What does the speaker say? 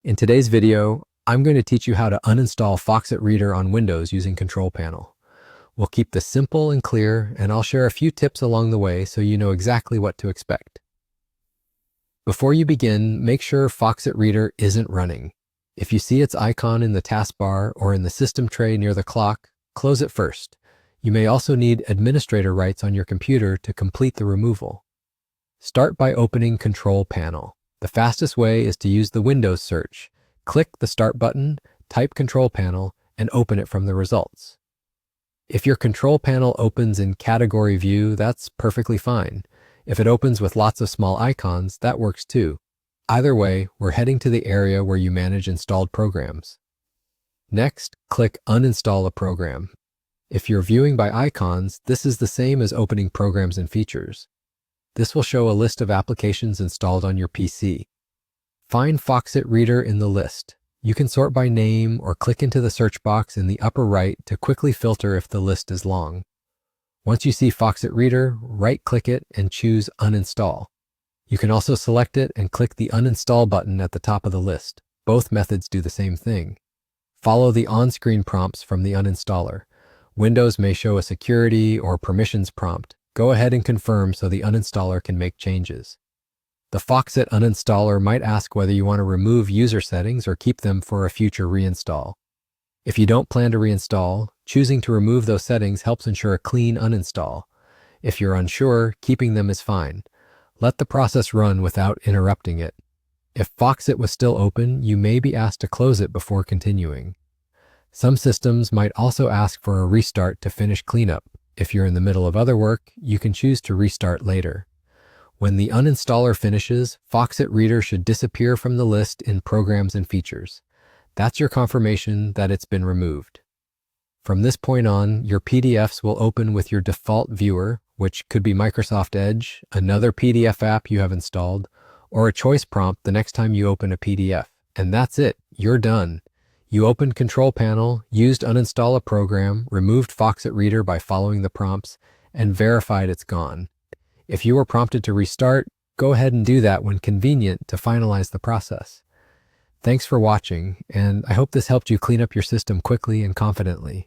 In today's video, I'm going to teach you how to uninstall Foxit Reader on Windows using Control Panel. We'll keep this simple and clear, and I'll share a few tips along the way so you know exactly what to expect. Before you begin, make sure Foxit Reader isn't running. If you see its icon in the taskbar or in the system tray near the clock, close it first. You may also need administrator rights on your computer to complete the removal. Start by opening Control Panel. The fastest way is to use the Windows search. Click the Start button, type Control Panel, and open it from the results. If your Control Panel opens in Category View, that's perfectly fine. If it opens with lots of small icons, that works too. Either way, we're heading to the area where you manage installed programs. Next, click Uninstall a program. If you're viewing by icons, this is the same as opening Programs and Features. This will show a list of applications installed on your PC. Find Foxit Reader in the list. You can sort by name or click into the search box in the upper right to quickly filter if the list is long. Once you see Foxit Reader, right-click it and choose Uninstall. You can also select it and click the Uninstall button at the top of the list. Both methods do the same thing. Follow the on-screen prompts from the uninstaller. Windows may show a security or permissions prompt. Go ahead and confirm so the uninstaller can make changes. The Foxit uninstaller might ask whether you want to remove user settings or keep them for a future reinstall. If you don't plan to reinstall, choosing to remove those settings helps ensure a clean uninstall. If you're unsure, keeping them is fine. Let the process run without interrupting it. If Foxit was still open, you may be asked to close it before continuing. Some systems might also ask for a restart to finish cleanup. If you're in the middle of other work, you can choose to restart later. When the uninstaller finishes, Foxit Reader should disappear from the list in Programs and Features. That's your confirmation that it's been removed. From this point on, your PDFs will open with your default viewer, which could be Microsoft Edge, another PDF app you have installed, or a choice prompt the next time you open a PDF. And that's it. You're done. You opened Control Panel, used Uninstall a program, removed Foxit Reader by following the prompts, and verified it's gone. If you were prompted to restart, go ahead and do that when convenient to finalize the process. Thanks for watching, and I hope this helped you clean up your system quickly and confidently.